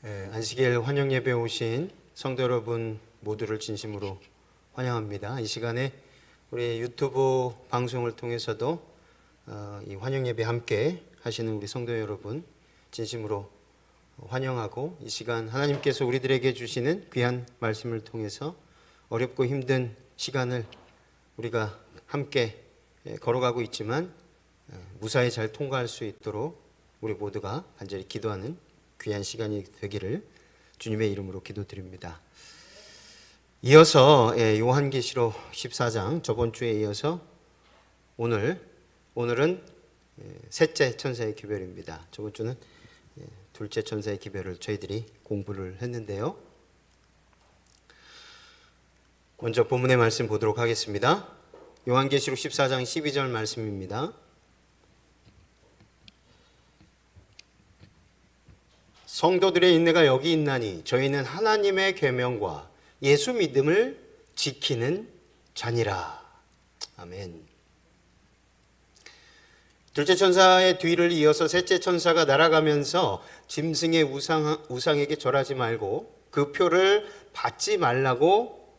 안식일 환영 예배 오신 성도 여러분 모두를 진심으로 환영합니다. 이 시간에 우리 유튜브 방송을 통해서도 이 환영 예배 함께 하시는 우리 성도 여러분 진심으로 환영하고, 이 시간 하나님께서 우리들에게 주시는 귀한 말씀을 통해서 어렵고 힘든 시간을 우리가 함께 걸어가고 있지만 무사히 잘 통과할 수 있도록 우리 모두가 간절히 기도하는 귀한 시간이 되기를 주님의 이름으로 기도드립니다. 이어서 요한계시록 14장, 저번 주에 이어서 오늘은 셋째 천사의 기별입니다. 저번 주는 둘째 천사의 기별을 저희들이 공부를 했는데요. 먼저 본문의 말씀 보도록 하겠습니다. 요한계시록 14장 12절 말씀입니다. 성도들의 인내가 여기 있나니 저희는 하나님의 계명과 예수 믿음을 지키는 자니라. 아멘. 둘째 천사의 뒤를 이어서 셋째 천사가 날아가면서 짐승의 우상에게 절하지 말고 그 표를 받지 말라고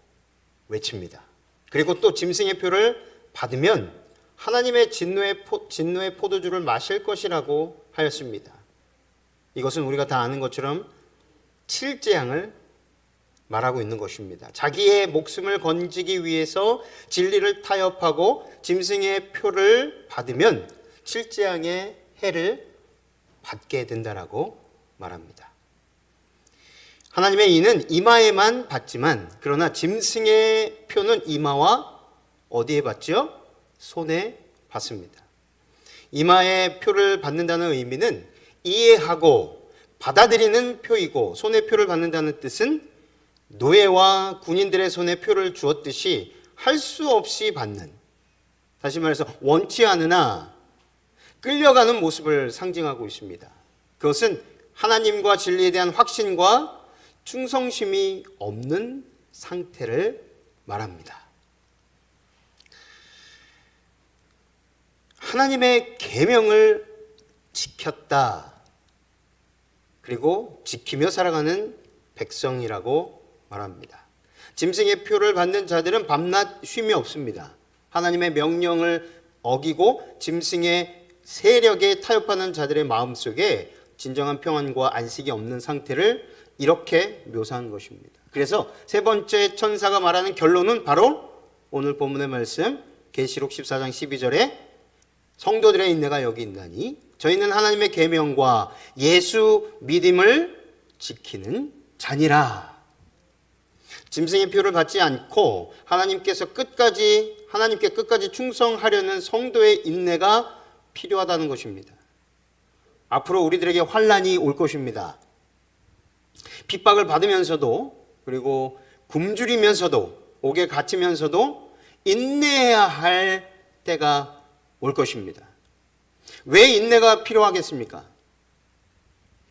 외칩니다. 그리고 또 짐승의 표를 받으면 하나님의 진노의 포도주를 마실 것이라고 하였습니다. 이것은 우리가 다 아는 것처럼 7재앙을 말하고 있는 것입니다. 자기의 목숨을 건지기 위해서 진리를 타협하고 짐승의 표를 받으면 7재앙의 해를 받게 된다라고 말합니다. 하나님의 이는 이마에만 받지만, 그러나 짐승의 표는 이마와 어디에 받죠? 손에 받습니다. 이마의 표를 받는다는 의미는 이해하고 받아들이는 표이고, 손의 표를 받는다는 뜻은 노예와 군인들의 손에 표를 주었듯이 할 수 없이 받는, 다시 말해서 원치 않으나 끌려가는 모습을 상징하고 있습니다. 그것은 하나님과 진리에 대한 확신과 충성심이 없는 상태를 말합니다. 하나님의 계명을 지켰다, 그리고 지키며 살아가는 백성이라고 말합니다. 짐승의 표를 받는 자들은 밤낮 쉼이 없습니다. 하나님의 명령을 어기고 짐승의 세력에 타협하는 자들의 마음속에 진정한 평안과 안식이 없는 상태를 이렇게 묘사한 것입니다. 그래서 세 번째 천사가 말하는 결론은 바로 오늘 본문의 말씀 계시록 14장 12절에 성도들의 인내가 여기 있나니 저희는 하나님의 계명과 예수 믿음을 지키는 자니라. 짐승의 표를 받지 않고 하나님께 끝까지 충성하려는 성도의 인내가 필요하다는 것입니다. 앞으로 우리들에게 환난이 올 것입니다. 핍박을 받으면서도, 그리고 굶주리면서도, 옥에 갇히면서도 인내해야 할 때가 올 것입니다. 왜 인내가 필요하겠습니까?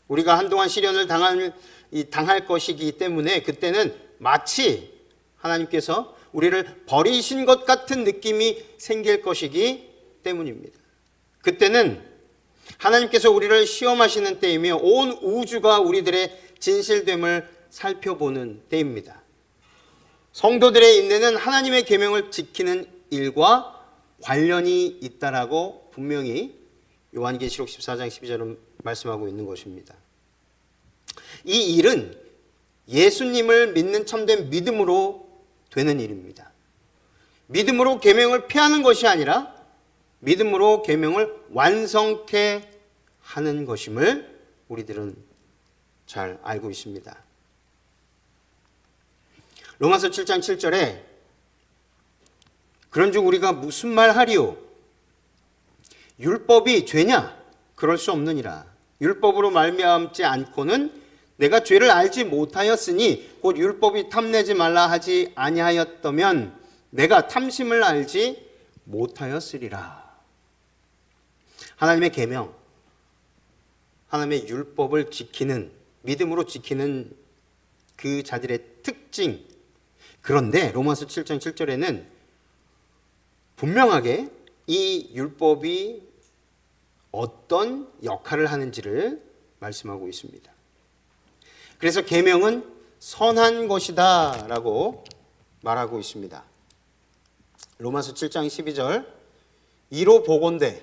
우리가 한동안 시련을 당할 것이기 때문에 그때는 마치 하나님께서 우리를 버리신 것 같은 느낌이 생길 것이기 때문입니다. 그때는 하나님께서 우리를 시험하시는 때이며 온 우주가 우리들의 진실됨을 살펴보는 때입니다. 성도들의 인내는 하나님의 계명을 지키는 일과 관련이 있다라고 분명히 요한계시록 14장 12절은 말씀하고 있는 것입니다. 이 일은 예수님을 믿는 참된 믿음으로 되는 일입니다. 믿음으로 계명을 피하는 것이 아니라 믿음으로 계명을 완성케 하는 것임을 우리들은 잘 알고 있습니다. 로마서 7장 7절에 그런즉 우리가 무슨 말 하리요? 율법이 죄냐? 그럴 수 없느니라. 율법으로 말미암지 않고는 내가 죄를 알지 못하였으니 곧 율법이 탐내지 말라 하지 아니하였다면 내가 탐심을 알지 못하였으리라. 하나님의 계명, 하나님의 율법을 지키는, 믿음으로 지키는 그 자들의 특징. 그런데 로마서 7장 7절에는 분명하게 이 율법이 어떤 역할을 하는지를 말씀하고 있습니다. 그래서 계명은 선한 것이다 라고 말하고 있습니다. 로마서 7장 12절 이로 보건대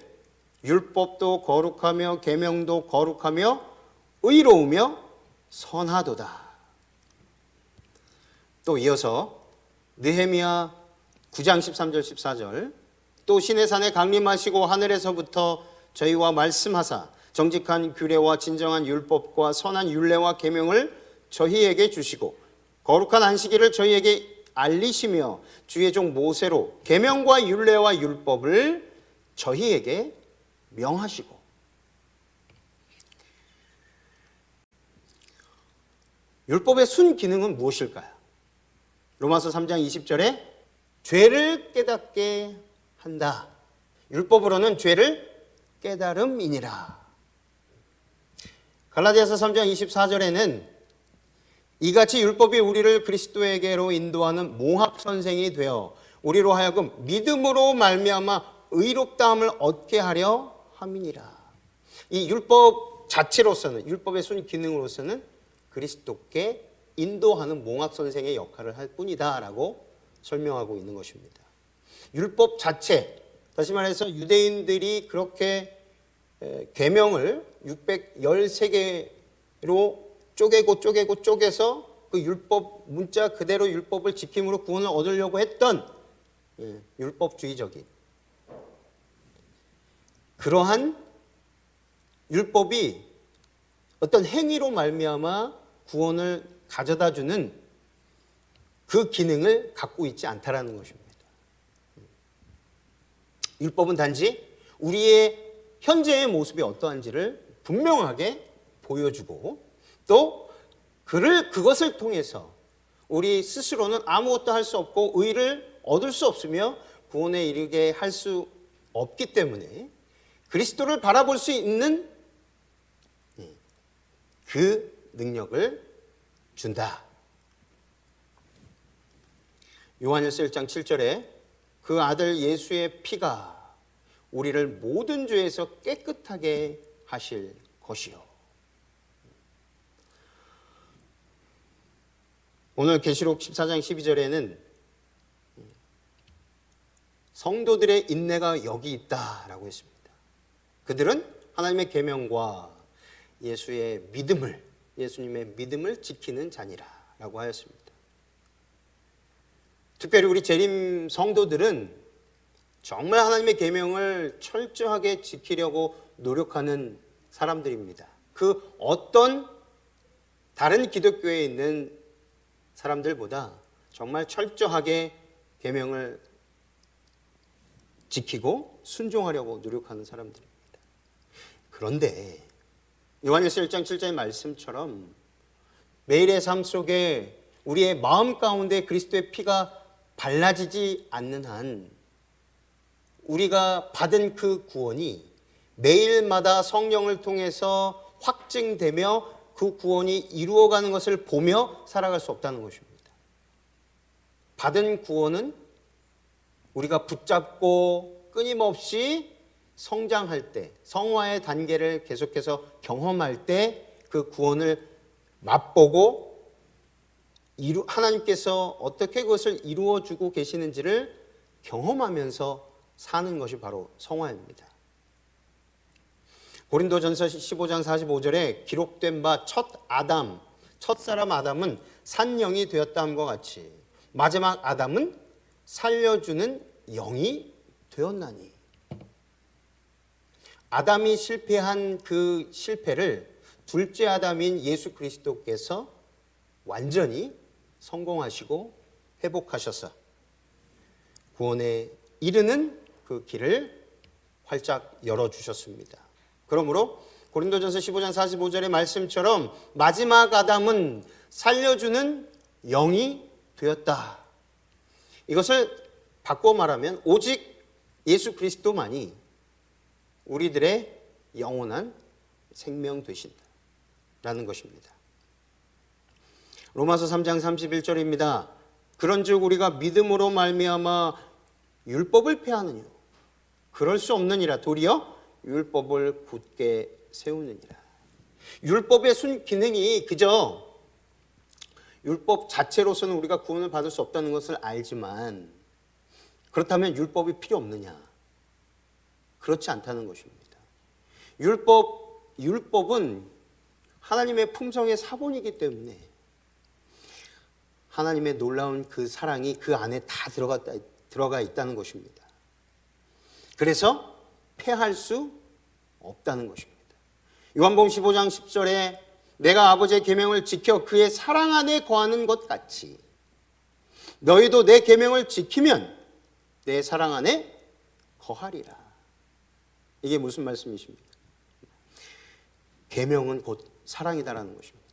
율법도 거룩하며 계명도 거룩하며 의로우며 선하도다. 또 이어서 느헤미야 9장 13절 14절 또 시내산에 강림하시고 하늘에서부터 저희와 말씀하사 정직한 규례와 진정한 율법과 선한 율례와 계명을 저희에게 주시고 거룩한 안식일을 저희에게 알리시며 주의 종 모세로 계명과 율례와 율법을 저희에게 명하시고. 율법의 순기능은 무엇일까요? 로마서 3장 20절에 죄를 깨닫게 한다. 율법으로는 죄를 깨달음이니라. 갈라디아서 3장 24절에는 이같이 율법이 우리를 그리스도에게로 인도하는 몽합선생이 되어 우리로 하여금 믿음으로 말미암아 의롭다함을 얻게 하려 함이니라. 이 율법 자체로서는, 율법의 순기능으로서는 그리스도께 인도하는 몽합선생의 역할을 할 뿐이다 라고 설명하고 있는 것입니다. 율법 자체, 다시 말해서 유대인들이 그렇게 계명을 613개로 쪼개서 그 율법 문자 그대로 율법을 지킴으로 구원을 얻으려고 했던 율법주의적인 그러한 율법이 어떤 행위로 말미암아 구원을 가져다주는 그 기능을 갖고 있지 않다라는 것입니다. 율법은 단지 우리의 현재의 모습이 어떠한지를 분명하게 보여주고 또 그것을 통해서 우리 스스로는 아무것도 할 수 없고 의를 얻을 수 없으며 구원에 이르게 할 수 없기 때문에 그리스도를 바라볼 수 있는 그 능력을 준다. 요한일서 1장 7절에 그 아들 예수의 피가 우리를 모든 죄에서 깨끗하게 하실 것이요. 오늘 계시록 14장 12절에는 성도들의 인내가 여기 있다라고 했습니다. 그들은 하나님의 계명과 예수님의 믿음을 지키는 자니라라고 하였습니다. 특별히 우리 재림 성도들은 정말 하나님의 계명을 철저하게 지키려고 노력하는 사람들입니다. 그 어떤 다른 기독교에 있는 사람들보다 정말 철저하게 계명을 지키고 순종하려고 노력하는 사람들입니다. 그런데 요한일서 1장 7절의 말씀처럼 매일의 삶 속에 우리의 마음 가운데 그리스도의 피가 발라지지 않는 한 우리가 받은 그 구원이 매일마다 성령을 통해서 확증되며 그 구원이 이루어가는 것을 보며 살아갈 수 없다는 것입니다. 받은 구원은 우리가 붙잡고 끊임없이 성장할 때, 성화의 단계를 계속해서 경험할 때 그 구원을 맛보고 하나님께서 어떻게 그것을 이루어주고 계시는지를 경험하면서 사는 것이 바로 성화입니다. 고린도전서 15장 45절에 기록된 바 첫사람 아담은 산영이 되었다함과 같이 마지막 아담은 살려주는 영이 되었나니. 아담이 실패한 그 실패를 둘째 아담인 예수 그리스도께서 완전히 성공하시고 회복하셔서 구원에 이르는 그 길을 활짝 열어주셨습니다. 그러므로 고린도전서 15장 45절의 말씀처럼 마지막 아담은 살려주는 영이 되었다. 이것을 바꿔 말하면 오직 예수 그리스도만이 우리들의 영원한 생명 되신다라는 것입니다. 로마서 3장 31절입니다. 그런즉 우리가 믿음으로 말미암아 율법을 폐하느뇨 그럴 수 없느니라. 도리어 율법을 굳게 세우느니라. 율법의 순기능이 그저 율법 자체로서는 우리가 구원을 받을 수 없다는 것을 알지만 그렇다면 율법이 필요 없느냐? 그렇지 않다는 것입니다. 율법은 하나님의 품성의 사본이기 때문에 하나님의 놀라운 그 사랑이 그 안에 다 들어가 있다는 것입니다. 그래서 폐할 수 없다는 것입니다. 요한복음 15장 10절에 내가 아버지의 계명을 지켜 그의 사랑 안에 거하는 것 같이 너희도 내 계명을 지키면 내 사랑 안에 거하리라. 이게 무슨 말씀이십니까? 계명은 곧 사랑이다라는 것입니다.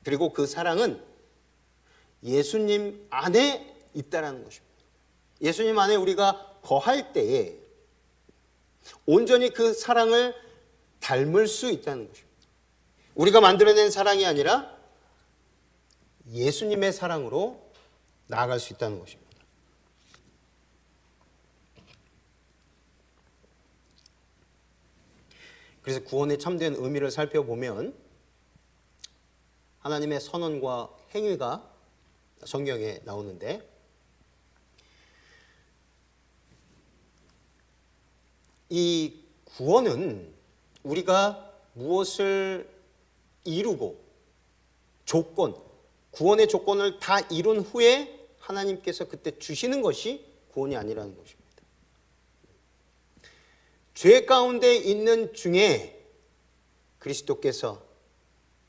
그리고 그 사랑은 예수님 안에 있다라는 것입니다. 예수님 안에 우리가 거할 때에 온전히 그 사랑을 닮을 수 있다는 것입니다. 우리가 만들어낸 사랑이 아니라 예수님의 사랑으로 나아갈 수 있다는 것입니다. 그래서 구원의 참된 의미를 살펴보면 하나님의 선언과 행위가 성경에 나오는데 이 구원은 우리가 무엇을 이루고 구원의 조건을 다 이룬 후에 하나님께서 그때 주시는 것이 구원이 아니라는 것입니다. 죄 가운데 있는 중에 그리스도께서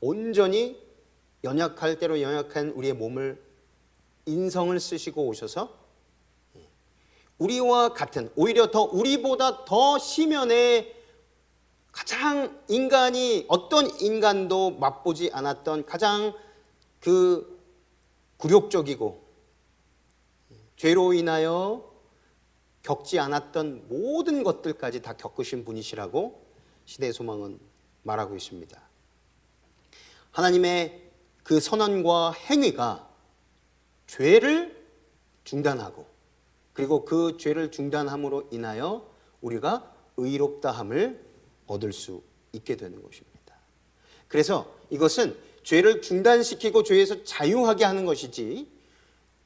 온전히 연약할 대로 연약한 우리의 몸을 인성을 쓰시고 오셔서 우리와 같은 오히려 더 우리보다 더 심연에 가장 인간이 어떤 인간도 맛보지 않았던 가장 그 굴욕적이고 죄로 인하여 겪지 않았던 모든 것들까지 다 겪으신 분이시라고 시대의 소망은 말하고 있습니다. 하나님의 그 선언과 행위가 죄를 중단하고 그리고 그 죄를 중단함으로 인하여 우리가 의롭다함을 얻을 수 있게 되는 것입니다. 그래서 이것은 죄를 중단시키고 죄에서 자유하게 하는 것이지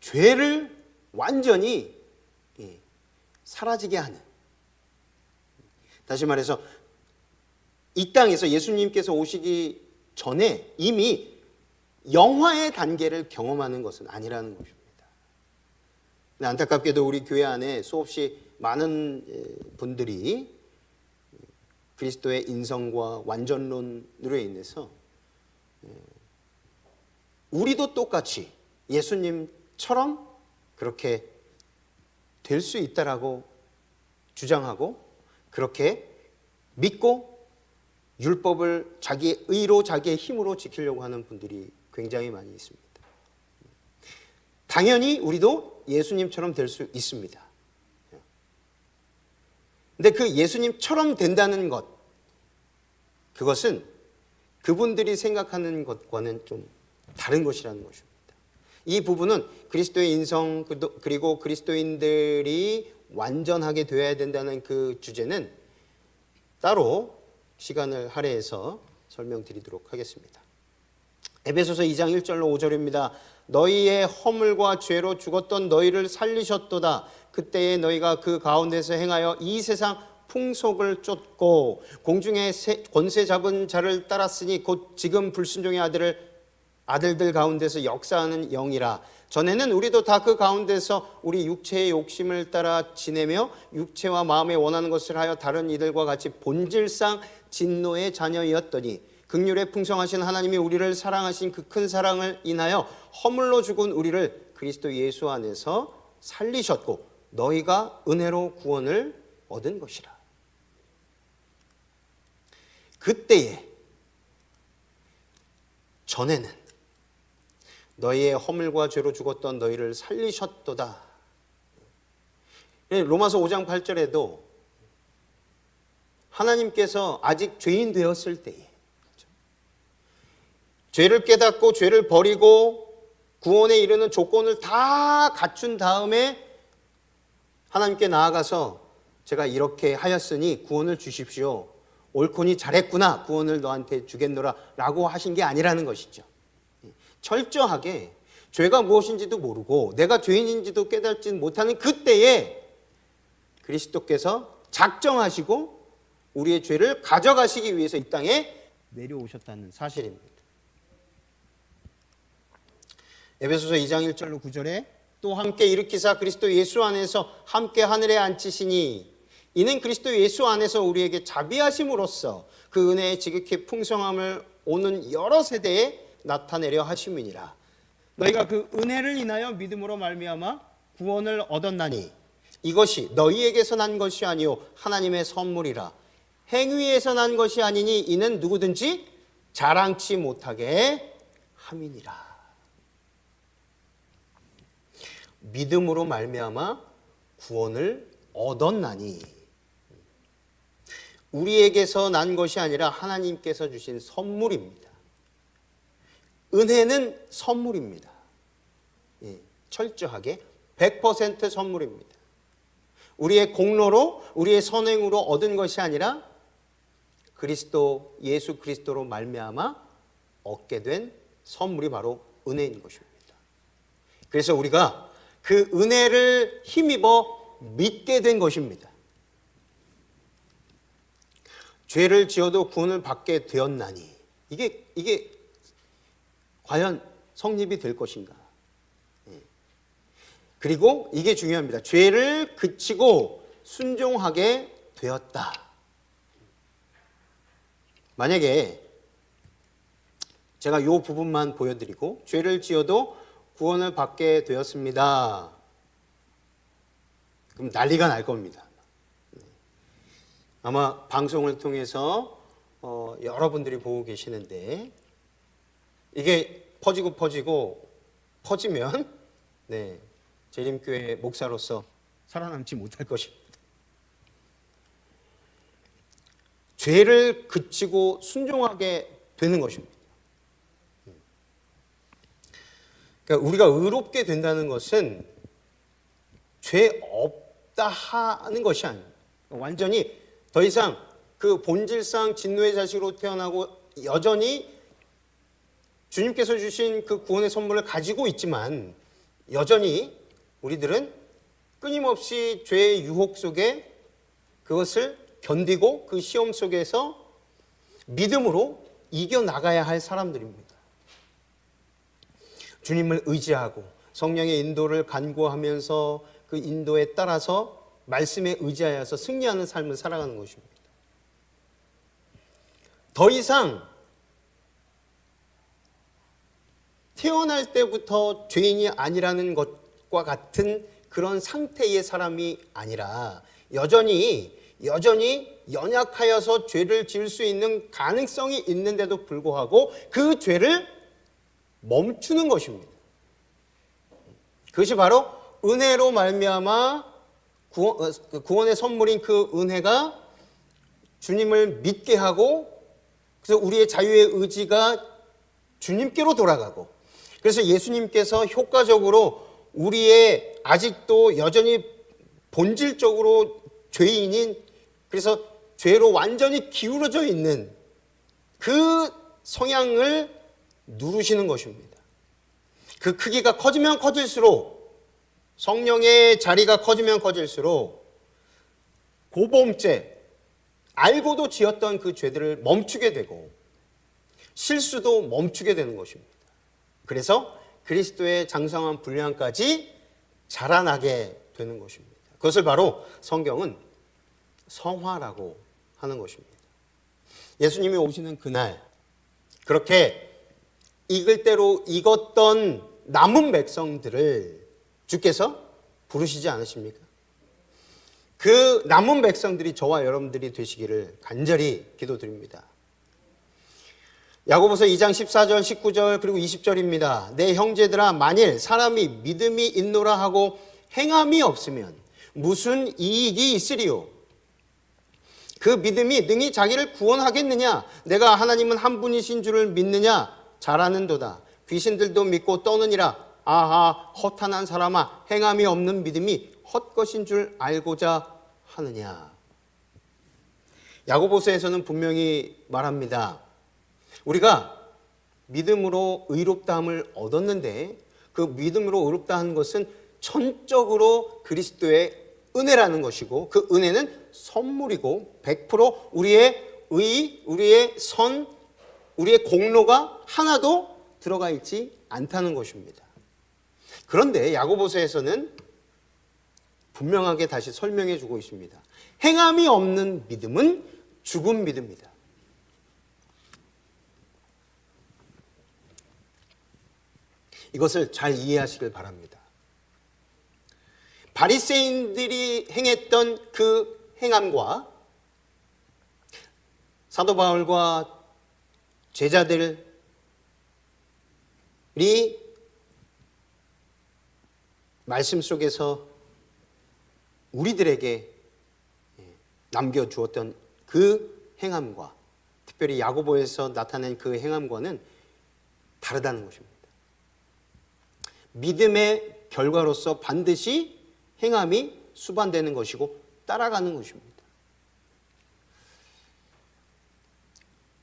죄를 완전히 사라지게 하는, 다시 말해서 이 땅에서 예수님께서 오시기 전에 이미 영화의 단계를 경험하는 것은 아니라는 것입니다. 안타깝게도 우리 교회 안에 수없이 많은 분들이 그리스도의 인성과 완전론으로 인해서 우리도 똑같이 예수님처럼 그렇게 될 수 있다라고 주장하고 그렇게 믿고 율법을 자기의 의로 자기의 힘으로 지키려고 하는 분들이 굉장히 많이 있습니다. 당연히 우리도 예수님처럼 될 수 있습니다. 근데 그 예수님처럼 된다는 것, 그것은 그분들이 생각하는 것과는 좀 다른 것이라는 것입니다. 이 부분은 그리스도의 인성 그리고 그리스도인들이 완전하게 되어야 된다는 그 주제는 따로 시간을 할애해서 설명드리도록 하겠습니다. 에베소서 2장 1절로 5절입니다. 너희의 허물과 죄로 죽었던 너희를 살리셨도다. 그때에 너희가 그 가운데서 행하여 이 세상 풍속을 쫓고 공중의 권세 잡은 자를 따랐으니 곧 지금 불순종의 아들들 가운데서 역사하는 영이라. 전에는 우리도 다 그 가운데서 우리 육체의 욕심을 따라 지내며 육체와 마음에 원하는 것을 하여 다른 이들과 같이 본질상 진노의 자녀이었더니 긍휼에 풍성하신 하나님이 우리를 사랑하신 그 큰 사랑을 인하여 허물로 죽은 우리를 그리스도 예수 안에서 살리셨고 너희가 은혜로 구원을 얻은 것이라. 그때에 전에는 너희의 허물과 죄로 죽었던 너희를 살리셨도다. 로마서 5장 8절에도 하나님께서 아직 죄인 되었을 때에 죄를 깨닫고 죄를 버리고 구원에 이르는 조건을 다 갖춘 다음에 하나님께 나아가서 제가 이렇게 하였으니 구원을 주십시오. 옳거니 잘했구나. 구원을 너한테 주겠노라 라고 하신 게 아니라는 것이죠. 철저하게 죄가 무엇인지도 모르고 내가 죄인인지도 깨닫지 못하는 그때에 그리스도께서 작정하시고 우리의 죄를 가져가시기 위해서 이 땅에 내려오셨다는 사실입니다. 에베소서 2장 1절로 9절에 또 함께 일으키사 그리스도 예수 안에서 함께 하늘에 앉히시니 이는 그리스도 예수 안에서 우리에게 자비하심으로써 그 은혜의 지극히 풍성함을 오는 여러 세대에 나타내려 하심이니라. 너희가 그 은혜를 인하여 믿음으로 말미암아 구원을 얻었나니 이것이 너희에게서 난 것이 아니요 하나님의 선물이라. 행위에서 난 것이 아니니 이는 누구든지 자랑치 못하게 함이니라. 믿음으로 말미암아 구원을 얻었나니 우리에게서 난 것이 아니라 하나님께서 주신 선물입니다. 은혜는 선물입니다. 철저하게 100% 선물입니다. 우리의 공로로 우리의 선행으로 얻은 것이 아니라 그리스도 예수 그리스도로 말미암아 얻게 된 선물이 바로 은혜인 것입니다. 그래서 우리가 그 은혜를 힘입어 믿게 된 것입니다. 죄를 지어도 구원을 받게 되었나니 이게 과연 성립이 될 것인가? 그리고 이게 중요합니다. 죄를 그치고 순종하게 되었다. 만약에 제가 이 부분만 보여드리고 죄를 지어도 구원을 받게 되었습니다. 그럼 난리가 날 겁니다. 아마 방송을 통해서 여러분들이 보고 계시는데 이게 퍼지면 재림교회 목사로서 살아남지 못할 것입니다. 죄를 그치고 순종하게 되는 것입니다. 그러니까 우리가 의롭게 된다는 것은 죄 없다 하는 것이 아닙니다. 완전히 더 이상 그 본질상 진노의 자식으로 태어나고 여전히 주님께서 주신 그 구원의 선물을 가지고 있지만 여전히 우리들은 끊임없이 죄의 유혹 속에 그것을 견디고 그 시험 속에서 믿음으로 이겨나가야 할 사람들입니다. 주님을 의지하고 성령의 인도를 간구하면서 그 인도에 따라서 말씀에 의지하여서 승리하는 삶을 살아가는 것입니다. 더 이상 태어날 때부터 죄인이 아니라는 것과 같은 그런 상태의 사람이 아니라 여전히 연약하여서 죄를 지을 수 있는 가능성이 있는데도 불구하고 그 죄를 멈추는 것입니다. 그것이 바로 은혜로 말미암아 구원의 선물인 그 은혜가 주님을 믿게 하고 그래서 우리의 자유의 의지가 주님께로 돌아가고 그래서 예수님께서 효과적으로 우리의 아직도 여전히 본질적으로 죄인인 그래서 죄로 완전히 기울어져 있는 그 성향을 누르시는 것입니다. 그 크기가 커지면 커질수록 성령의 자리가 커지면 커질수록 고범죄 알고도 지었던 그 죄들을 멈추게 되고 실수도 멈추게 되는 것입니다. 그래서 그리스도의 장성한 분량까지 자라나게 되는 것입니다. 그것을 바로 성경은 성화라고 하는 것입니다. 예수님이 오시는 그날 그렇게 익을 대로 익었던 남은 백성들을 주께서 부르시지 않으십니까? 그 남은 백성들이 저와 여러분들이 되시기를 간절히 기도드립니다. 야고보서 2장 14절 19절 그리고 20절입니다. 내 형제들아 만일 사람이 믿음이 있노라 하고 행함이 없으면 무슨 이익이 있으리요? 그 믿음이 능히 자기를 구원하겠느냐? 내가 하나님은 한 분이신 줄을 믿느냐? 잘하는도다. 귀신들도 믿고 떠느니라. 아하 허탄한 사람아 행함이 없는 믿음이 헛것인 줄 알고자 하느냐? 야고보서에서는 분명히 말합니다. 우리가 믿음으로 의롭다함을 얻었는데 그 믿음으로 의롭다 한 것은 전적으로 그리스도의 은혜라는 것이고 그 은혜는 선물이고 100% 우리의 의, 우리의 선, 우리의 공로가 하나도 들어가 있지 않다는 것입니다. 그런데 야고보서에서는 분명하게 다시 설명해 주고 있습니다. 행함이 없는 믿음은 죽은 믿음이다. 이것을 잘 이해하시길 바랍니다. 바리새인들이 행했던 그 행함과 사도 바울과 제자들이 말씀 속에서 우리들에게 남겨주었던 그 행함과 특별히 야고보에서 나타낸 그 행함과는 다르다는 것입니다. 믿음의 결과로서 반드시 행함이 수반되는 것이고 따라가는 것입니다.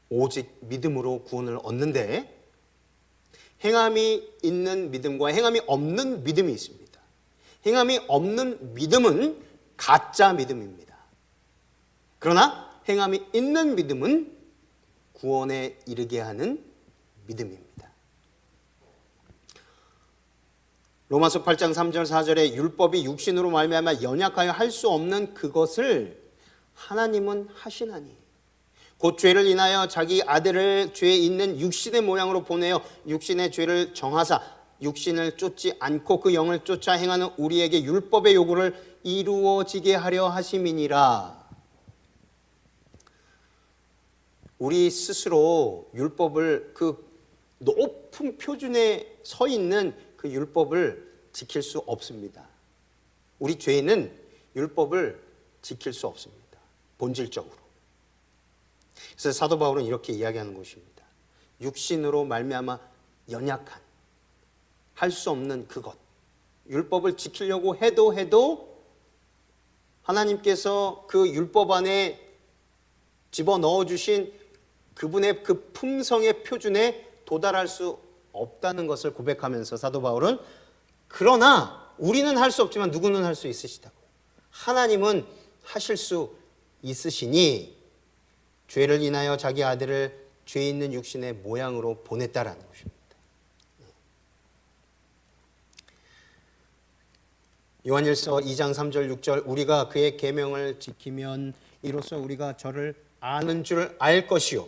오직 믿음으로 구원을 얻는데 행함이 있는 믿음과 행함이 없는 믿음이 있습니다. 행함이 없는 믿음은 가짜 믿음입니다. 그러나 행함이 있는 믿음은 구원에 이르게 하는 믿음입니다. 로마서 8장 3절 4절에 율법이 육신으로 말미암아 연약하여 할 수 없는 그것을 하나님은 하시나니 곧 죄를 인하여 자기 아들을 죄에 있는 육신의 모양으로 보내어 육신의 죄를 정하사 육신을 쫓지 않고 그 영을 쫓아 행하는 우리에게 율법의 요구를 이루어지게 하려 하심이니라. 우리 스스로 율법을 그 높은 표준에 서 있는 그 율법을 지킬 수 없습니다. 우리 죄인은 율법을 지킬 수 없습니다. 본질적으로. 그래서 사도 바울은 이렇게 이야기하는 것입니다. 육신으로 말미암아 연약한 할 수 없는 그것 율법을 지키려고 해도 하나님께서 그 율법 안에 집어넣어 주신 그분의 그 품성의 표준에 도달할 수 없다는 것을 고백하면서 사도 바울은 그러나 우리는 할 수 없지만 누구는 할 수 있으시다고. 하나님은 하실 수 있으시니 죄를 인하여 자기 아들을 죄 있는 육신의 모양으로 보냈다라는 것입니다. 요한일서 2장 3절 6절 우리가 그의 계명을 지키면 이로써 우리가 저를 아는 줄 알 것이요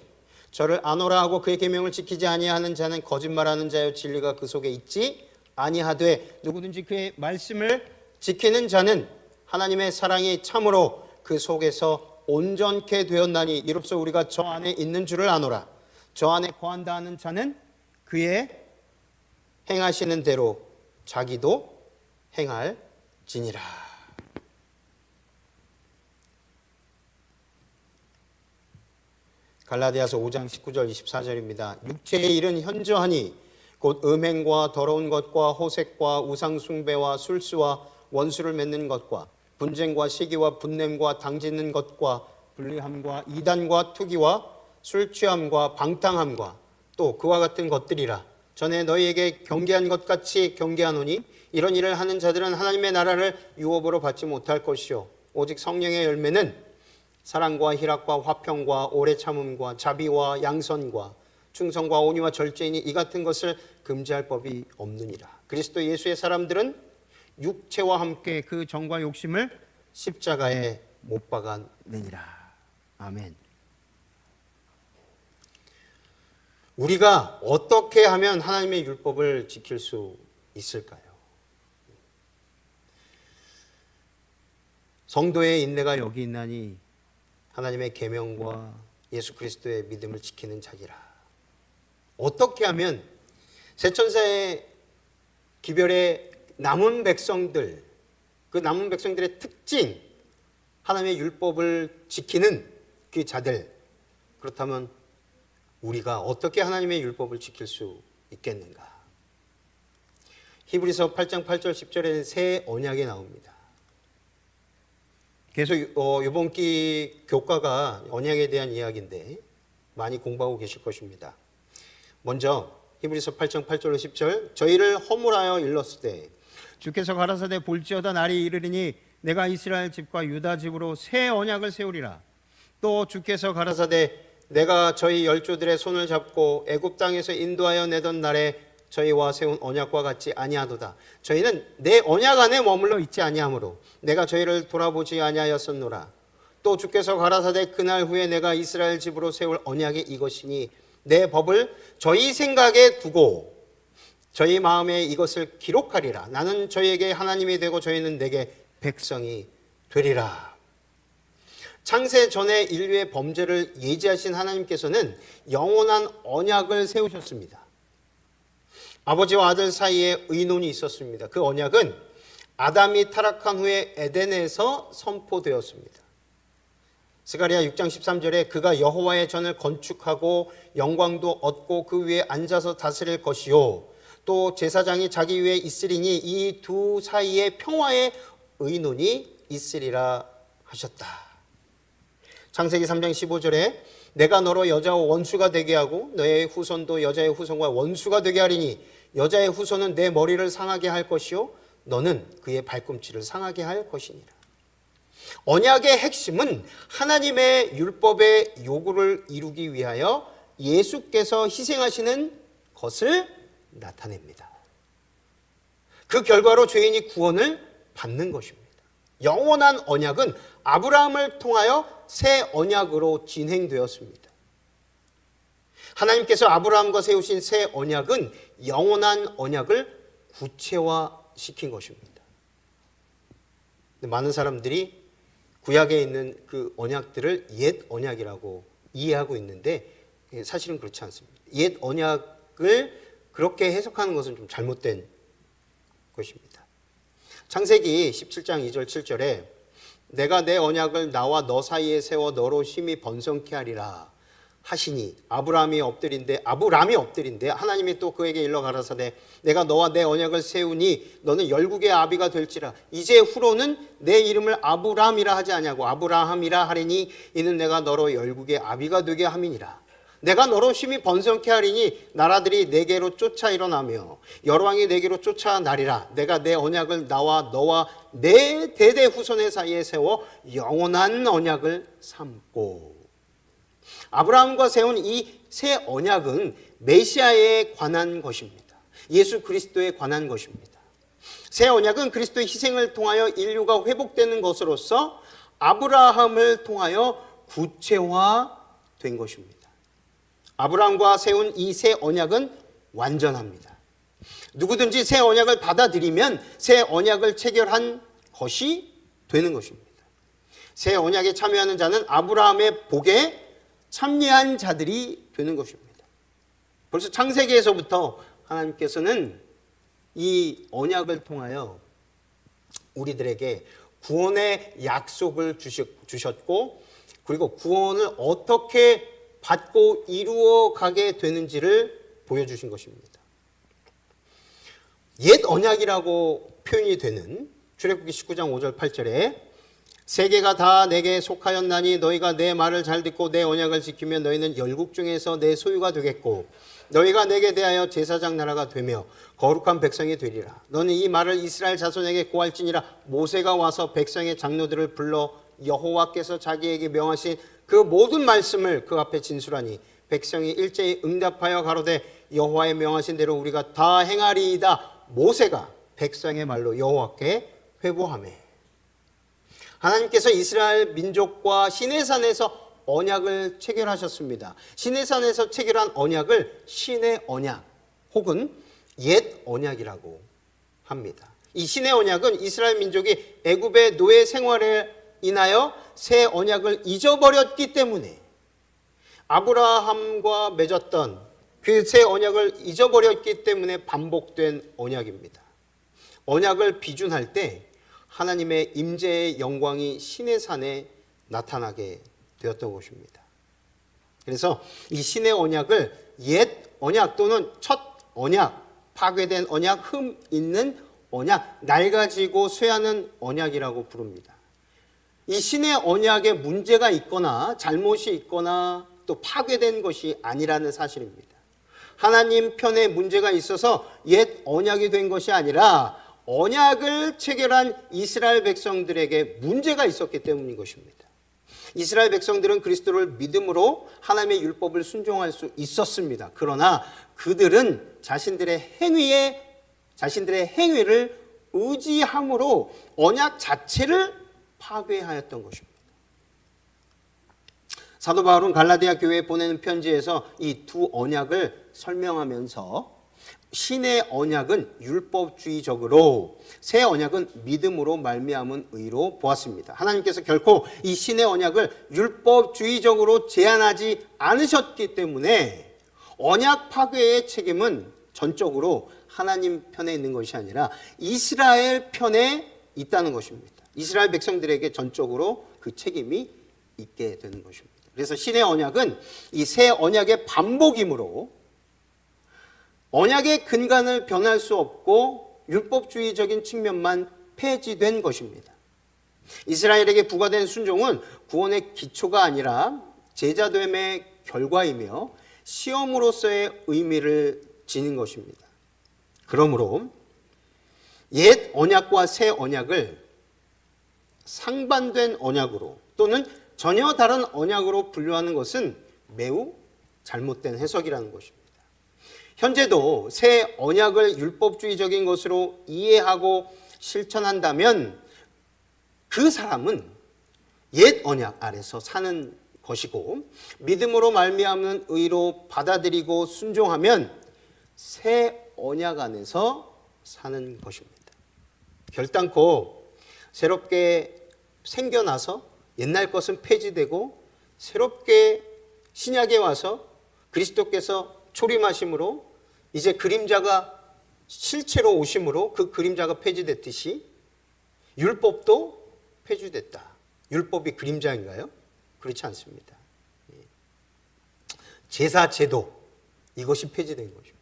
저를 아노라 하고 그의 계명을 지키지 아니하는 자는 거짓말하는 자요 진리가 그 속에 있지 아니하되 누구든지 그의 말씀을 지키는 자는 하나님의 사랑이 참으로 그 속에서 온전케 되었나니 이로써 우리가 저 안에 있는 줄을 아노라. 저 안에 거한다 하는 자는 그의 행하시는 대로 자기도 행할지니라. 갈라디아서 5장 19절 24절입니다. 육체의 일은 현저하니 곧 음행과 더러운 것과 호색과 우상 숭배와 술수와 원수를 맺는 것과 분쟁과 시기와 분냄과 당짓는 것과 불리함과 이단과 투기와 술취함과 방탕함과 또 그와 같은 것들이라. 전에 너희에게 경계한 것 같이 경계하노니 이런 일을 하는 자들은 하나님의 나라를 유업으로 받지 못할 것이요 오직 성령의 열매는 사랑과 희락과 화평과 오래 참음과 자비와 양선과 충성과 온유와 절제이니 이 같은 것을 금지할 법이 없느니라. 그리스도 예수의 사람들은 육체와 함께 그 정과 욕심을 십자가에 못 박아내니라. 아멘. 우리가 어떻게 하면 하나님의 율법을 지킬 수 있을까요? 성도의 인내가 여기 있나니 하나님의 계명과 예수 그리스도의 믿음을 지키는 자기라. 어떻게 하면 세천사의 기별의 남은 백성들, 그 남은 백성들의 특징, 하나님의 율법을 지키는 그 자들, 그렇다면 우리가 어떻게 하나님의 율법을 지킬 수 있겠는가? 히브리서 8장 8절 10절에는 새 언약이 나옵니다. 계속 이번 기 교과가 언약에 대한 이야기인데 많이 공부하고 계실 것입니다. 먼저 히브리서 8장 8절로 10절 저희를 허물하여 일렀으되 주께서 가라사대 볼지어다 날이 이르리니 내가 이스라엘 집과 유다 집으로 새 언약을 세우리라. 또 주께서 가라사대 내가 저희 열조들의 손을 잡고 애굽 땅에서 인도하여 내던 날에 저희와 세운 언약과 같지 아니하도다. 저희는 내 언약 안에 머물러 있지 아니하므로 내가 저희를 돌아보지 아니하였었노라. 또 주께서 가라사대 그날 후에 내가 이스라엘 집으로 세울 언약이 이것이니 내 법을 저희 생각에 두고 저희 마음에 이것을 기록하리라. 나는 저희에게 하나님이 되고 저희는 내게 백성이 되리라. 창세 전에 인류의 범죄를 예지하신 하나님께서는 영원한 언약을 세우셨습니다. 아버지와 아들 사이에 의논이 있었습니다. 그 언약은 아담이 타락한 후에 에덴에서 선포되었습니다. 스가랴 6장 13절에 그가 여호와의 전을 건축하고 영광도 얻고 그 위에 앉아서 다스릴 것이요 또 제사장이 자기 위에 있으리니 이 두 사이에 평화의 의논이 있으리라 하셨다. 창세기 3장 15절에 내가 너로 여자와 원수가 되게 하고 너의 후손도 여자의 후손과 원수가 되게 하리니 여자의 후손은 내 머리를 상하게 할 것이요 너는 그의 발꿈치를 상하게 할 것이니라. 언약의 핵심은 하나님의 율법의 요구를 이루기 위하여 예수께서 희생하시는 것을 나타냅니다. 그 결과로 죄인이 구원을 받는 것입니다. 영원한 언약은 아브라함을 통하여 새 언약으로 진행되었습니다. 하나님께서 아브라함과 세우신 새 언약은 영원한 언약을 구체화시킨 것입니다. 많은 사람들이 구약에 있는 그 언약들을 옛 언약이라고 이해하고 있는데 사실은 그렇지 않습니다. 옛 언약을 그렇게 해석하는 것은 좀 잘못된 것입니다. 창세기 17장 2절 7절에 내가 내 언약을 나와 너 사이에 세워 너로 심히 번성케 하리라 하시니 아브라함이 엎드린데 하나님이 또 그에게 일러 가라사대 내가 너와 내 언약을 세우니 너는 열국의 아비가 될지라 이제 후로는 내 이름을 아브라함이라 하지 아니하고 아브라함이라 하리니 이는 내가 너로 열국의 아비가 되게 함이니라. 내가 너로 심히 번성케 하리니 나라들이 내게로 쫓아 일어나며 여러 왕이 내게로 쫓아나리라. 내가 내 언약을 나와 너와 내 대대 후손의 사이에 세워 영원한 언약을 삼고. 아브라함과 세운 이 새 언약은 메시아에 관한 것입니다. 예수 그리스도에 관한 것입니다. 새 언약은 그리스도의 희생을 통하여 인류가 회복되는 것으로서 아브라함을 통하여 구체화된 것입니다. 아브라함과 세운 이 새 언약은 완전합니다. 누구든지 새 언약을 받아들이면 새 언약을 체결한 것이 되는 것입니다. 새 언약에 참여하는 자는 아브라함의 복에 참여한 자들이 되는 것입니다. 벌써 창세기에서부터 하나님께서는 이 언약을 통하여 우리들에게 구원의 약속을 주셨고 그리고 구원을 어떻게 받고 이루어 가게 되는지를 보여주신 것입니다. 옛 언약이라고 표현이 되는 출애굽기 19장 5절 8절에 세계가 다 내게 속하였나니 너희가 내 말을 잘 듣고 내 언약을 지키면 너희는 열국 중에서 내 소유가 되겠고 너희가 내게 대하여 제사장 나라가 되며 거룩한 백성이 되리라. 너는 이 말을 이스라엘 자손에게 고할지니라. 모세가 와서 백성의 장로들을 불러 여호와께서 자기에게 명하신 그 모든 말씀을 그 앞에 진술하니 백성이 일제히 응답하여 가로되 여호와의 명하신 대로 우리가 다 행하리이다. 모세가 백성의 말로 여호와께 회보하매. 하나님께서 이스라엘 민족과 시내산에서 언약을 체결하셨습니다. 시내산에서 체결한 언약을 신의 언약 혹은 옛 언약이라고 합니다. 이 신의 언약은 이스라엘 민족이 애굽의 노예 생활에 인하여 새 언약을 잊어버렸기 때문에 아브라함과 맺었던 그 새 언약을 잊어버렸기 때문에 반복된 언약입니다. 언약을 비준할 때 하나님의 임재의 영광이 신의 산에 나타나게 되었던 것입니다. 그래서 이 신의 언약을 옛 언약 또는 첫 언약, 파괴된 언약, 흠 있는 언약, 낡아지고 쇠하는 언약이라고 부릅니다. 이 신의 언약에 문제가 있거나 잘못이 있거나 또 파괴된 것이 아니라는 사실입니다. 하나님 편에 문제가 있어서 옛 언약이 된 것이 아니라 언약을 체결한 이스라엘 백성들에게 문제가 있었기 때문인 것입니다. 이스라엘 백성들은 그리스도를 믿음으로 하나님의 율법을 순종할 수 있었습니다. 그러나 그들은 자신들의 행위를 의지함으로 언약 자체를 파괴하였던 것입니다. 사도 바울은 갈라디아 교회에 보내는 편지에서 이 두 언약을 설명하면서 신의 언약은 율법주의적으로 새 언약은 믿음으로 말미암은 의로 보았습니다. 하나님께서 결코 이 신의 언약을 율법주의적으로 제한하지 않으셨기 때문에 언약 파괴의 책임은 전적으로 하나님 편에 있는 것이 아니라 이스라엘 편에 있다는 것입니다. 이스라엘 백성들에게 전적으로 그 책임이 있게 되는 것입니다. 그래서 신의 언약은 이 새 언약의 반복이므로 언약의 근간을 변할 수 없고 율법주의적인 측면만 폐지된 것입니다. 이스라엘에게 부과된 순종은 구원의 기초가 아니라 제자됨의 결과이며 시험으로서의 의미를 지닌 것입니다. 그러므로 옛 언약과 새 언약을 상반된 언약으로 또는 전혀 다른 언약으로 분류하는 것은 매우 잘못된 해석이라는 것입니다. 현재도 새 언약을 율법주의적인 것으로 이해하고 실천한다면 그 사람은 옛 언약 아래서 사는 것이고 믿음으로 말미암는 의로 받아들이고 순종하면 새 언약 안에서 사는 것입니다. 결단코 새롭게 생겨나서 옛날 것은 폐지되고 새롭게 신약에 와서 그리스도께서 초림하심으로 이제 그림자가 실체로 오심으로 그 그림자가 폐지됐듯이 율법도 폐지됐다. 율법이 그림자인가요? 그렇지 않습니다. 제사 제도 이것이 폐지된 것입니다.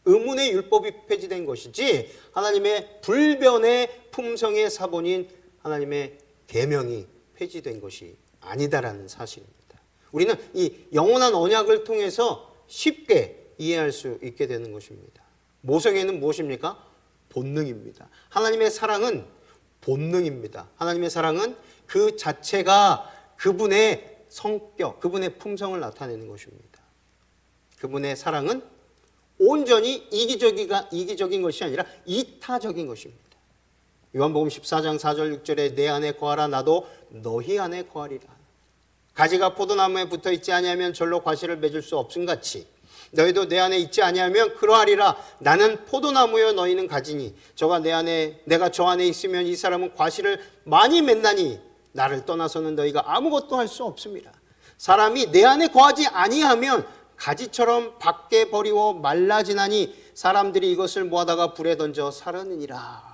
의문의 율법이 폐지된 것이지 하나님의 불변의 품성의 사본인 하나님의 계명이 폐지된 것이 아니다라는 사실입니다. 우리는 이 영원한 언약을 통해서 쉽게 이해할 수 있게 되는 것입니다. 모성애는 무엇입니까? 본능입니다. 하나님의 사랑은 본능입니다. 하나님의 사랑은 그 자체가 그분의 성격, 그분의 품성을 나타내는 것입니다. 그분의 사랑은 온전히 이기적인 것이 아니라 이타적인 것입니다. 요한복음 14장 4절 6절에 내 안에 거하라 나도 너희 안에 거하리라. 가지가 포도나무에 붙어 있지 아니하면 절로 과실을 맺을 수 없음같이 너희도 내 안에 있지 아니하면 그러하리라. 나는 포도나무여 너희는 가지니 내가 저 안에 있으면 이 사람은 과실을 많이 맺나니 나를 떠나서는 너희가 아무것도 할 수 없습니다. 사람이 내 안에 거하지 아니하면 가지처럼 밖에 버리고 말라지나니 사람들이 이것을 모아다가 불에 던져 사르느니라.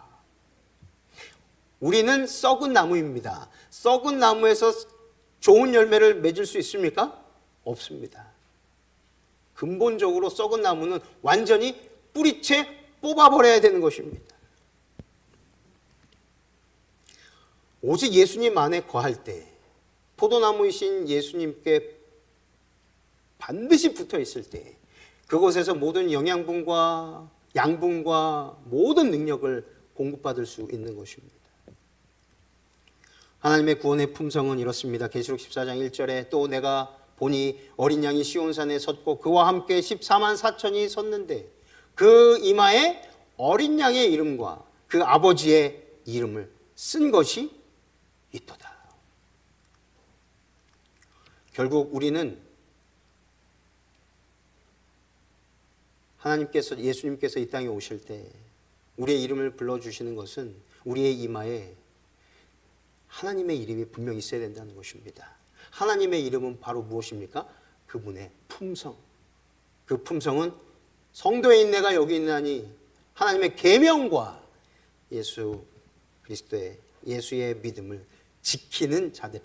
우리는 썩은 나무입니다. 썩은 나무에서 좋은 열매를 맺을 수 있습니까? 없습니다. 근본적으로 썩은 나무는 완전히 뿌리채 뽑아버려야 되는 것입니다. 오직 예수님 안에 거할 때 포도나무이신 예수님께 반드시 붙어 있을 때 그곳에서 모든 영양분과 양분과 모든 능력을 공급받을 수 있는 것입니다. 하나님의 구원의 품성은 이렇습니다. 계시록 14장 1절에 또 내가 보니 어린 양이 시온산에 섰고 그와 함께 14만 4천이 섰는데 그 이마에 어린 양의 이름과 그 아버지의 이름을 쓴 것이 있도다. 결국 우리는 예수님께서 이 땅에 오실 때 우리의 이름을 불러주시는 것은 우리의 이마에 하나님의 이름이 분명히 있어야 된다는 것입니다. 하나님의 이름은 바로 무엇입니까? 그분의 품성. 그 품성은 성도에 있는 내가 여기 있나니 하나님의 계명과 예수 그리스도의 예수의 믿음을 지키는 자들,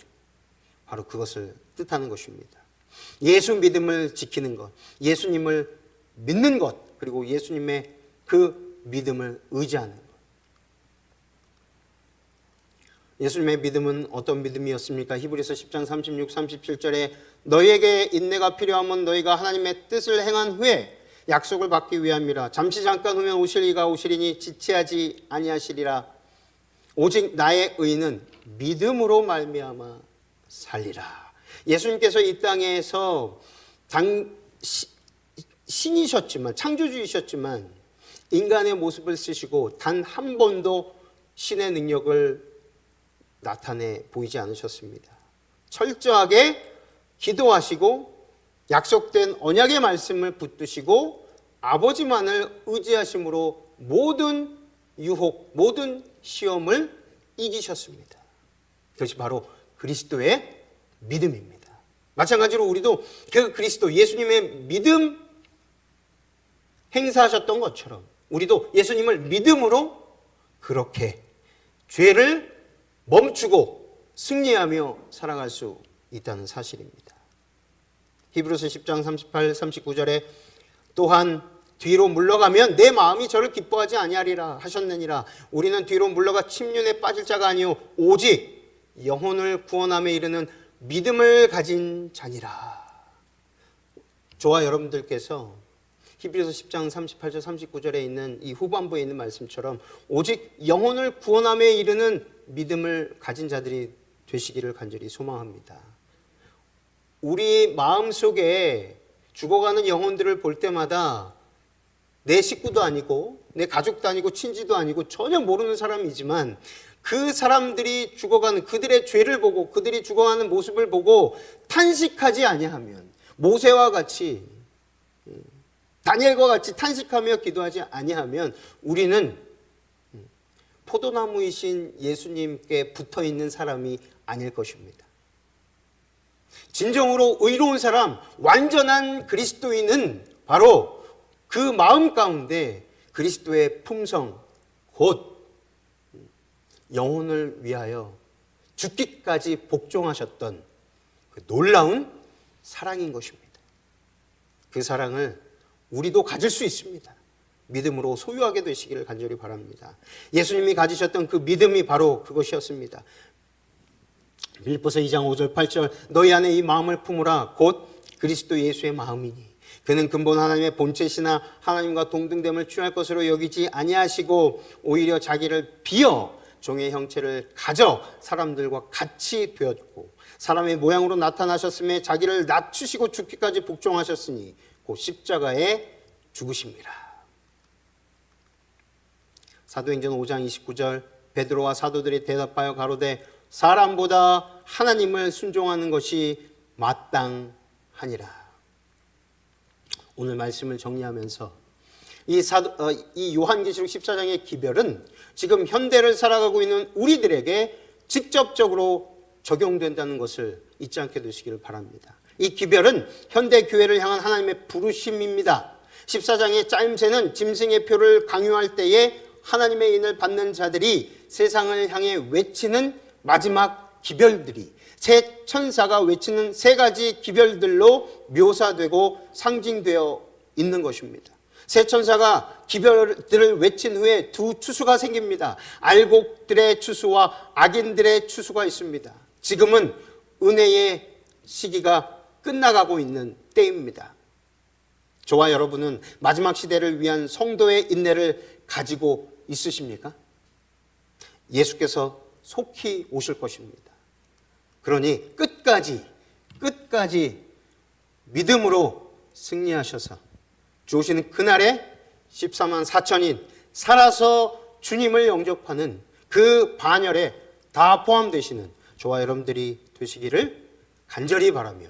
바로 그것을 뜻하는 것입니다. 예수 믿음을 지키는 것, 예수님을 믿는 것, 그리고 예수님의 그 믿음을 의지하는 것. 예수님의 믿음은 어떤 믿음이었습니까? 히브리서 10장 36, 37절에 너희에게 인내가 필요하면 너희가 하나님의 뜻을 행한 후에 약속을 받기 위함이라. 잠시 잠깐 후면 오실 이가 오시리니 지체하지 아니하시리라. 오직 나의 의는 믿음으로 말미암아 살리라. 예수님께서 이 땅에서 신이셨지만, 창조주이셨지만 인간의 모습을 쓰시고 단 한 번도 신의 능력을 나타내 보이지 않으셨습니다. 철저하게 기도하시고 약속된 언약의 말씀을 붙드시고 아버지만을 의지하심으로 모든 유혹, 모든 시험을 이기셨습니다. 그것이 바로 그리스도의 믿음입니다. 마찬가지로 우리도 그 그리스도 예수님의 믿음 행사하셨던 것처럼 우리도 예수님을 믿음으로 그렇게 죄를 멈추고 승리하며 살아갈 수 있다는 사실입니다. 히브리서 10장 38, 39절에 또한 뒤로 물러가면 내 마음이 저를 기뻐하지 아니하리라 하셨느니라. 우리는 뒤로 물러가 침륜에 빠질 자가 아니요 오직 영혼을 구원함에 이르는 믿음을 가진 자니라. 저와 여러분들께서 히브리서 10장 38절 39절에 있는 이 후반부에 있는 말씀처럼 오직 영혼을 구원함에 이르는 믿음을 가진 자들이 되시기를 간절히 소망합니다. 우리 마음속에 죽어가는 영혼들을 볼 때마다 내 식구도 아니고 내 가족도 아니고 친지도 아니고 전혀 모르는 사람이지만 그 사람들이 죽어가는 그들의 죄를 보고 그들이 죽어가는 모습을 보고 탄식하지 아니하면, 모세와 같이 다니엘과 같이 탄식하며 기도하지 아니하면 우리는 포도나무이신 예수님께 붙어있는 사람이 아닐 것입니다. 진정으로 의로운 사람, 완전한 그리스도인은 바로 그 마음 가운데 그리스도의 품성, 곧 영혼을 위하여 죽기까지 복종하셨던 그 놀라운 사랑인 것입니다. 그 사랑을 우리도 가질 수 있습니다. 믿음으로 소유하게 되시기를 간절히 바랍니다. 예수님이 가지셨던 그 믿음이 바로 그것이었습니다. 빌립보서 2장 5절 8절 너희 안에 이 마음을 품으라 곧 그리스도 예수의 마음이니 그는 근본 하나님의 본체시나 하나님과 동등됨을 취할 것으로 여기지 아니하시고 오히려 자기를 비어 종의 형체를 가져 사람들과 같이 되었고 사람의 모양으로 나타나셨음에 자기를 낮추시고 죽기까지 복종하셨으니 곧 십자가에 죽으심이라. 사도행전 5장 29절 베드로와 사도들이 대답하여 가로되 사람보다 하나님을 순종하는 것이 마땅하니라. 오늘 말씀을 정리하면서 이 요한계시록 14장의 기별은 지금 현대를 살아가고 있는 우리들에게 직접적으로 적용된다는 것을 잊지 않게 되시기를 바랍니다. 이 기별은 현대 교회를 향한 하나님의 부르심입니다. 14장의 짜임새는 짐승의 표를 강요할 때에 하나님의 인을 받는 자들이 세상을 향해 외치는 마지막 기별들이 새 천사가 외치는 세 가지 기별들로 묘사되고 상징되어 있는 것입니다. 새 천사가 기별들을 외친 후에 두 추수가 생깁니다. 알곡들의 추수와 악인들의 추수가 있습니다. 지금은 은혜의 시기가 끝나가고 있는 때입니다. 저와 여러분은 마지막 시대를 위한 성도의 인내를 가지고 있으십니까? 예수께서 속히 오실 것입니다. 그러니 끝까지 믿음으로 승리하셔서 주오시는 그날에 14만 4천인 살아서 주님을 영접하는 그 반열에 다 포함되시는 저와 여러분들이 되시기를 간절히 바라며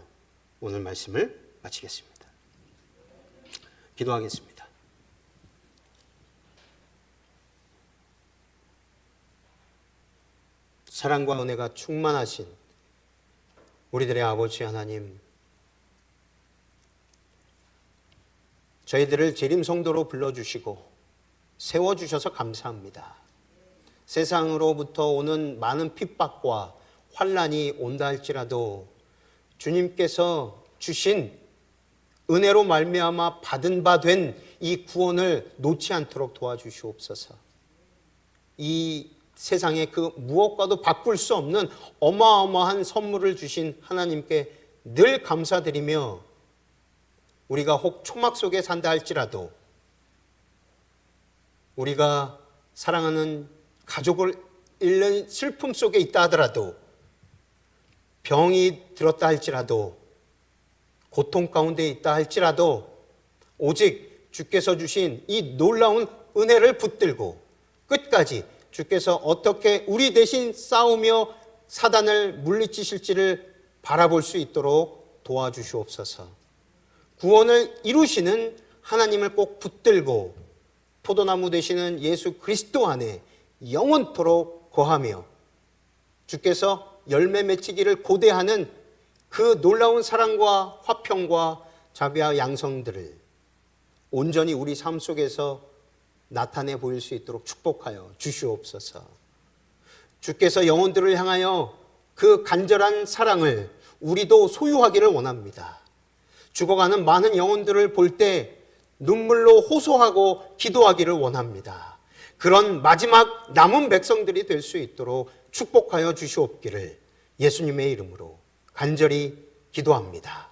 오늘 말씀을 마치겠습니다. 기도하겠습니다. 사랑과 은혜가 충만하신 우리들의 아버지 하나님, 저희들을 재림성도로 불러주시고 세워주셔서 감사합니다. 세상으로부터 오는 많은 핍박과 환난이 온다 할지라도 주님께서 주신 은혜로 말미암아 받은 바 된 이 구원을 놓지 않도록 도와주시옵소서. 이 세상에 그 무엇과도 바꿀 수 없는 어마어마한 선물을 주신 하나님께 늘 감사드리며 우리가 혹 초막 속에 산다 할지라도, 우리가 사랑하는 가족을 잃는 슬픔 속에 있다 하더라도, 병이 들었다 할지라도, 고통 가운데 있다 할지라도 오직 주께서 주신 이 놀라운 은혜를 붙들고 끝까지 주께서 어떻게 우리 대신 싸우며 사단을 물리치실지를 바라볼 수 있도록 도와주시옵소서. 구원을 이루시는 하나님을 꼭 붙들고 포도나무 되시는 예수 그리스도 안에 영원토록 거하며 주께서 열매 맺히기를 고대하는 그 놀라운 사랑과 화평과 자비와 양성들을 온전히 우리 삶 속에서 나타내 보일 수 있도록 축복하여 주시옵소서. 주께서 영혼들을 향하여 그 간절한 사랑을 우리도 소유하기를 원합니다. 죽어가는 많은 영혼들을 볼 때 눈물로 호소하고 기도하기를 원합니다. 그런 마지막 남은 백성들이 될 수 있도록 축복하여 주시옵기를 예수님의 이름으로 간절히 기도합니다.